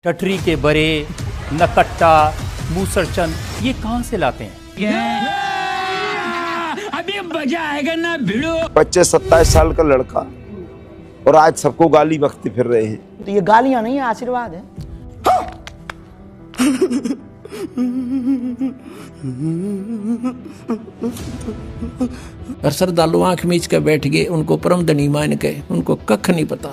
Tertiary के बरे, नकट्टा, मूसरचंद ये कहाँ से लाते हैं? अभी मजा आएगा ना भिड़ो। 25-27 साल का लड़का और आज सबको गाली बकते फिर रहे हैं। तो ये गालियां नहीं है, आशीर्वाद है। और श्रद्धालु आंख मीच के बैठ गए, उनको परम धनी मान के, उनको कख नहीं पता।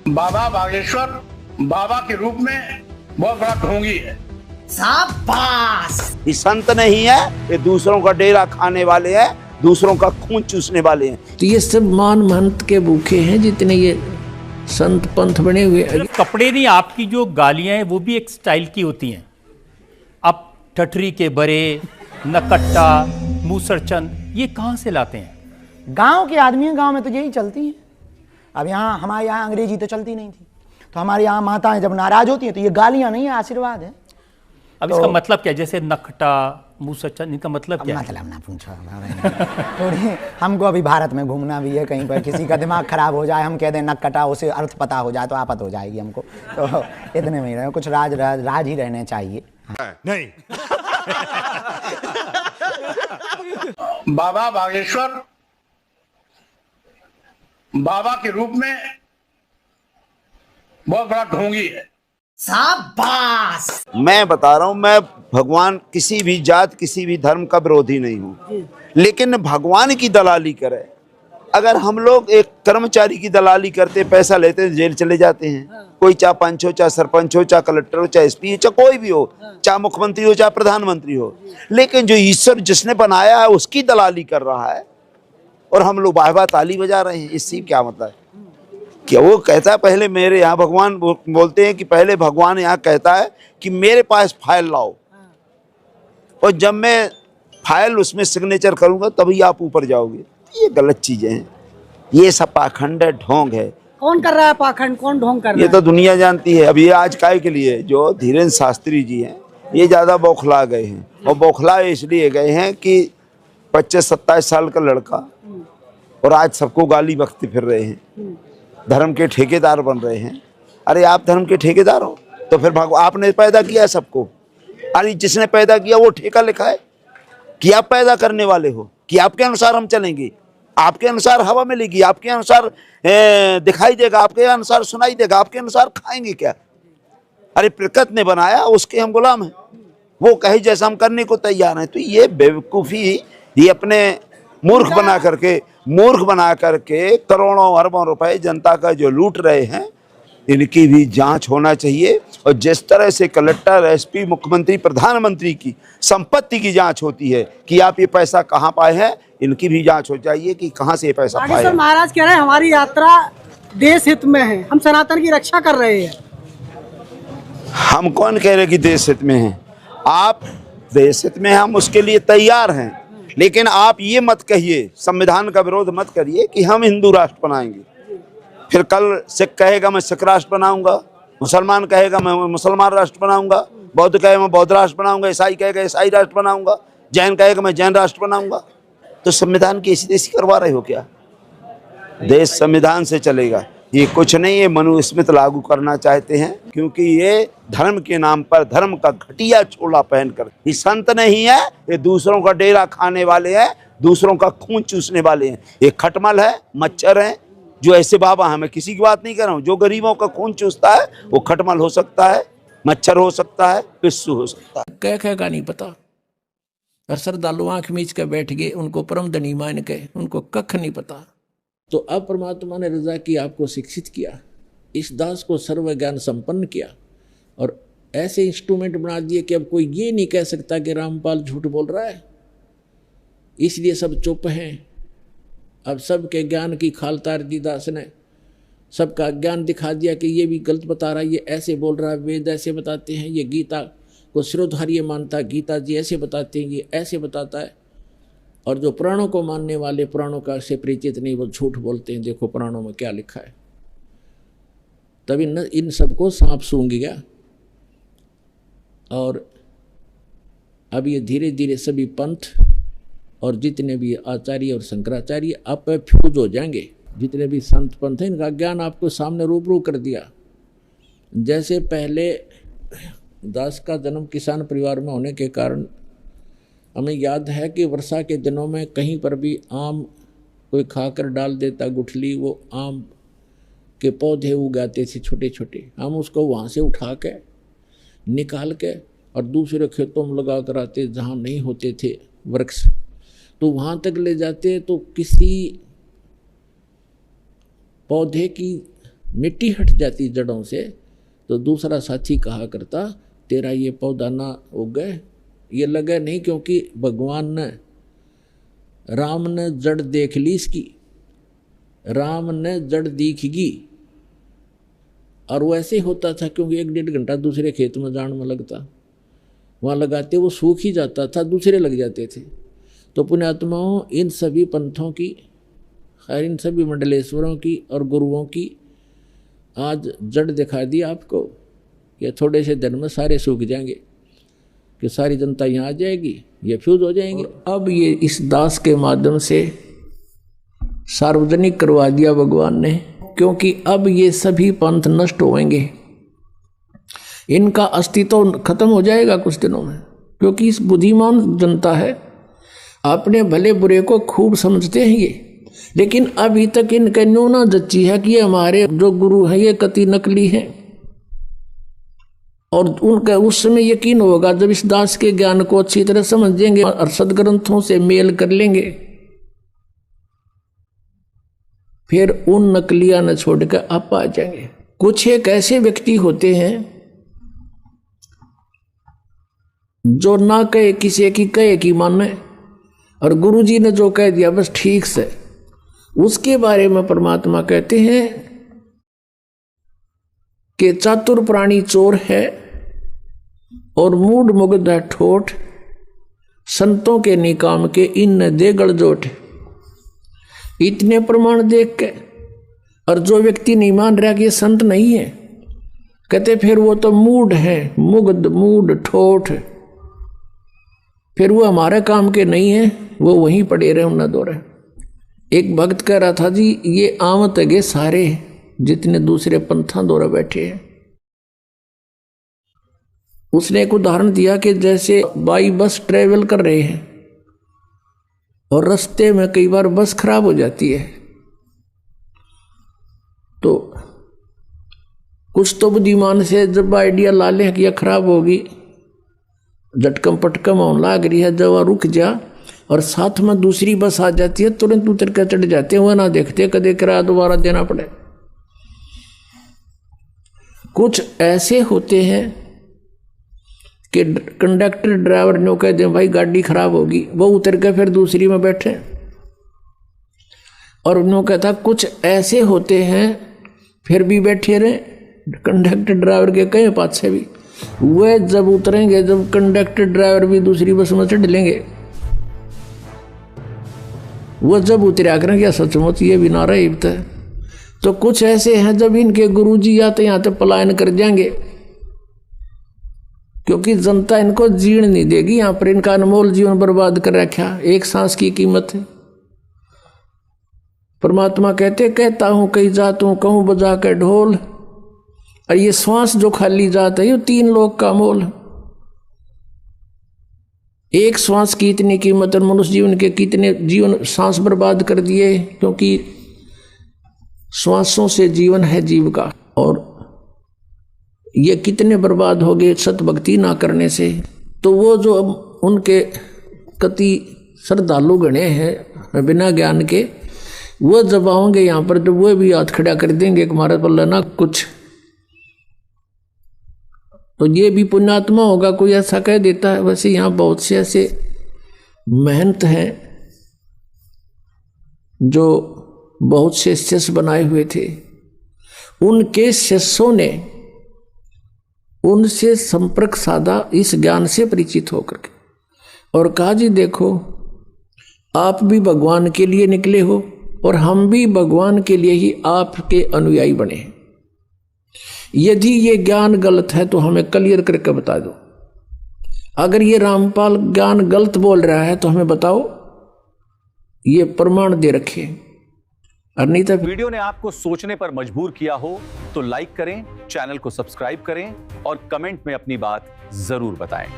बाबा बागेश्वर बाबा के रूप में बहुत बड़ा ढोंगी है। शाबाश। ये संत नहीं है, ये दूसरों का डेरा खाने वाले हैं, दूसरों का खून चूसने वाले हैं। तो ये सब मान महंत के भूखे हैं जितने ये संत पंथ बने हुए। कपड़े नहीं, आपकी जो गालियां हैं वो भी एक स्टाइल की होती हैं। अब टटरी के बरे, नकट्टा, मूसरचंद ये कहाँ से लाते हैं? गांव के आदमी हैं, गांव में तो यही चलती है। अब यहाँ हमारे यहाँ अंग्रेजी तो चलती नहीं थी, तो हमारे यहाँ माताएं जब नाराज होती हैं तो ये गालियां नहीं है, आशीर्वाद है। अब इसका मतलब क्या है? जैसे नकटा, मूसरचंद, इनका मतलब क्या है? मतलब ना पूछो। थोड़ी हमको अभी भारत में घूमना भी है, कहीं पर किसी का दिमाग खराब हो जाए, हम कह दें नकटा, उसे अर्थ पता हो जाए तो आफत हो जाएगी हमको। तो इतने में ही रहे, कुछ राज ही रहने चाहिए। नहीं। बाबा बागेश्वर बाबा के रूप में बहुत बड़ा ढोंगी है। शाबाश। मैं बता रहा हूं, मैं भगवान किसी भी जात किसी भी धर्म का विरोधी नहीं हूं, लेकिन भगवान की दलाली करे। अगर हम लोग एक कर्मचारी की दलाली करते, पैसा लेते हैं, जेल चले जाते हैं। कोई चाहे पंच हो, चाहे सरपंच हो, चाहे कलेक्टर हो, चाहे एसपी हो, चाहे कोई भी हो, चाहे मुख्यमंत्री हो, चाहे प्रधानमंत्री हो, लेकिन जो ईश्वर जिसने बनाया है उसकी दलाली कर रहा है और हम लोग बाह बाह ताली बजा रहे हैं। इससे क्या मतलब है? क्या वो कहता है पहले मेरे यहाँ, भगवान बोलते हैं कि पहले भगवान यहाँ कहता है कि मेरे पास फाइल लाओ, और जब मैं फाइल उसमें सिग्नेचर करूंगा तभी आप ऊपर जाओगे। ये गलत चीजें हैं, ये सब पाखंड है, ढोंग है। कौन कर रहा है पाखंड, कौन ढोंग कर रहा है? ये तो दुनिया जानती है। अब ये आज काय के लिए जो धीरेन्द्र शास्त्री जी हैं, ये ज्यादा बौखला गए हैं, और बौखला इसलिए गए हैं कि 25-27 साल का लड़का और आज सबको गाली बकते फिर रहे हैं, धर्म के ठेकेदार बन रहे हैं। अरे आप धर्म के ठेकेदार हो तो फिर आपने पैदा किया है सबको। अरे जिसने पैदा किया वो ठेका लिखा है कि आप पैदा करने वाले हो, कि आपके अनुसार हम चलेंगे, आपके अनुसार हवा मिलेगी, आपके अनुसार दिखाई देगा, आपके अनुसार सुनाई देगा, आपके अनुसार खाएंगे क्या? अरे प्रकृति ने बनाया, उसके हम गुलाम हैं, वो कहे जैसा हम करने को तैयार हैं। तो ये बेवकूफ़ी, ये अपने मूर्ख बना करके करोड़ों अरबों रुपए जनता का जो लूट रहे हैं, इनकी भी जांच होना चाहिए। और जिस तरह से कलेक्टर, एसपी, मुख्यमंत्री, प्रधानमंत्री की संपत्ति की जांच होती है कि आप ये पैसा कहां पाए हैं, इनकी भी जांच हो चाहिए कि कहां से ये पैसा पाए हैं। महाराज कह रहे हैं हमारी यात्रा देश हित में है, हम सनातन की रक्षा कर रहे हैं। हम कौन कह रहे कि देश हित में है? आप देश हित में, हम उसके लिए तैयार हैं, लेकिन आप ये मत कहिए, संविधान का विरोध मत करिए कि हम हिंदू राष्ट्र बनाएंगे। फिर कल सिख कहेगा मैं सिख राष्ट्र बनाऊंगा, मुसलमान कहेगा मैं मुसलमान राष्ट्र बनाऊंगा, बौद्ध कहेगा मैं बौद्ध राष्ट्र बनाऊंगा, ईसाई कहेगा ईसाई राष्ट्र बनाऊंगा, जैन कहेगा मैं जैन राष्ट्र बनाऊंगा। तो संविधान की ऐसी तैसी करवा रहे हो क्या? देश संविधान से चलेगा, ये कुछ नहीं। ये मनुस्मृति लागू करना चाहते हैं, क्योंकि ये धर्म के नाम पर धर्म का घटिया चोला पहनकर, ये संत नहीं है, ये दूसरों का डेरा खाने वाले हैं, दूसरों का खून चूसने वाले हैं। ये खटमल है, मच्छर है, जो ऐसे बाबा हैं, मैं किसी की बात नहीं कर रहा हूँ, जो गरीबों का खून चूसता है वो खटमल हो सकता है, मच्छर हो सकता है, पिस्सू हो सकता है। कह का नहीं पता। और श्रद्धालु आंख मीच के बैठ गए, उनको परम धनी मान के, उनको कख नहीं पता। तो अब परमात्मा ने रजा की, आपको शिक्षित किया, इस दास को सर्व ज्ञान संपन्न किया, और ऐसे इंस्ट्रूमेंट बना दिए कि अब कोई ये नहीं कह सकता कि रामपाल झूठ बोल रहा है। इसलिए सब चुप हैं। अब सबके ज्ञान की खाल तार दी दास ने, सबका ज्ञान दिखा दिया कि ये भी गलत बता रहा है, ये ऐसे बोल रहा है, वेद ऐसे बताते हैं, ये गीता को सिरोधार्य मानता, गीता जी ऐसे बताते हैं, ये ऐसे बताता है। और जो पुराणों को मानने वाले, पुराणों का से परिचित नहीं, वो झूठ बोलते हैं, देखो पुराणों में क्या लिखा है। तभी इन सबको सांप सूंघ गया, और अब ये धीरे धीरे सभी पंथ और जितने भी आचार्य और शंकराचार्य आप फ्यूज हो जाएंगे। जितने भी संत पंथ हैं, इनका ज्ञान आपको सामने रूबरू कर दिया। जैसे पहले दास का जन्म किसान परिवार में होने के कारण हमें याद है कि वर्षा के दिनों में कहीं पर भी आम कोई खाकर डाल देता गुठली, वो आम के पौधे उगाते थे छोटे छोटे। हम उसको वहाँ से उठा के निकाल के और दूसरे खेतों में लगा कर आते जहाँ नहीं होते थे वृक्ष, तो वहाँ तक ले जाते तो किसी पौधे की मिट्टी हट जाती जड़ों से, तो दूसरा साथी कहा करता तेरा ये पौधा ना उगे, ये लगे नहीं, क्योंकि भगवान ने राम ने जड़ देख ली इसकी, राम ने जड़ दिखेगी। और वैसे ही होता था, क्योंकि 1-1.5 घंटा दूसरे खेत में जान में लगता, वहाँ लगाते वो सूख ही जाता था, दूसरे लग जाते थे। तो पुण्यात्माओं, इन सभी पंथों की और इन सभी मंडलेश्वरों की और गुरुओं की आज जड़ दिखा दी आपको कि थोड़े से दिन में सारे सूख जाएंगे, कि सारी जनता यहाँ आ जाएगी, ये फ्यूज हो जाएंगे। अब ये इस दास के माध्यम से सार्वजनिक करवा दिया भगवान ने, क्योंकि अब ये सभी पंथ नष्ट होंगे, इनका अस्तित्व खत्म हो जाएगा कुछ दिनों में, क्योंकि इस बुद्धिमान जनता है, अपने भले बुरे को खूब समझते हैं ये, लेकिन अभी तक इनके न्यूना जच्ची है कि ये हमारे जो गुरु हैं ये कति नकली हैं। और उनका उस समय यकीन होगा जब इस दास के ज्ञान को अच्छी तरह समझेंगे और सदग्रंथों से मेल कर लेंगे, फिर उन नकलियां न छोड़कर आप आ जाएंगे। कुछ एक ऐसे व्यक्ति होते हैं जो ना कहे किसी की, कहे कि माने, और गुरुजी ने जो कह दिया बस ठीक से, उसके बारे में परमात्मा कहते हैं कि चातुर प्राणी चोर है और मूड मुग्ध है ठोठ, संतों के निकाम के इन दे गड़जोट। इतने प्रमाण देख के और जो व्यक्ति नहीं मान रहा कि ये संत नहीं है, कहते फिर वो तो मूड है, मुग्ध मूड ठोठ, फिर वो हमारे काम के नहीं है, वो वहीं पड़े रहे न दो रहे। एक भक्त कह रहा था जी ये आमत है सारे जितने दूसरे पंथा दौरा बैठे हैं। उसने एक उदाहरण दिया कि जैसे बाई बस ट्रेवल कर रहे हैं और रास्ते में कई बार बस खराब हो जाती है, तो कुछ तो बुद्धिमान से जब आइडिया ला लें कि यह खराब होगी, झटकम पटकम होने लग रही है, जब रुक जा और साथ में दूसरी बस आ जाती है, तुरंत उतर कर चढ़ जाते हैं, वह ना देखते कदे किराया दोबारा देना पड़े। कुछ ऐसे होते हैं कि कंडक्टर ड्राइवर ने कह दे भाई गाड़ी खराब होगी, वो उतर के फिर दूसरी में बैठे। और उन्होंने कहता कुछ ऐसे होते हैं फिर भी बैठे रहे, कंडक्टर ड्राइवर के कहे पाछे भी, वह जब उतरेंगे, जब कंडक्टर ड्राइवर भी दूसरी बस में चढ़ लेंगे, वह जब उतरा करें क्या सचमुच ये भी नारा इब्त है। तो कुछ ऐसे हैं जब इनके गुरुजी आते यहाँ तो पलायन कर जाएंगे, क्योंकि जनता इनको जीण नहीं देगी, यहाँ पर इनका अनमोल जीवन बर्बाद कर रखा, एक सांस की कीमत है। परमात्मा कहता हूं कई जातों कहूं बजा के ढोल, और ये श्वास जो खाली जात है ये 3 लोक का मोल। एक श्वास की इतनी कीमत और मनुष्य जीवन के कितने जीवन सांस बर्बाद कर दिए, क्योंकि श्वासों से जीवन है जीव का, और ये कितने बर्बाद हो गए सत भक्ति ना करने से। तो वो जो उनके कति श्रद्धालु गणे हैं बिना ज्ञान के, वो जब आओगे यहाँ पर तो वो भी हाथ खड़ा कर देंगे कि हमारे पर लेना कुछ, तो ये भी पुण्यात्मा होगा कोई ऐसा कह देता है। वैसे यहाँ बहुत से ऐसे महंत हैं जो बहुत से शिष्य बनाए हुए थे, उनके शिष्यों ने उनसे संपर्क साधा इस ज्ञान से परिचित होकर के, और कहा जी देखो आप भी भगवान के लिए निकले हो और हम भी भगवान के लिए ही आपके अनुयायी बने हैं। यदि ये ज्ञान गलत है तो हमें क्लियर करके बता दो। अगर ये रामपाल ज्ञान गलत बोल रहा है तो हमें बताओ, ये प्रमाण दे रखे। और नहीं तो वीडियो ने आपको सोचने पर मजबूर किया हो तो लाइक करें, चैनल को सब्सक्राइब करें और कमेंट में अपनी बात जरूर बताएं।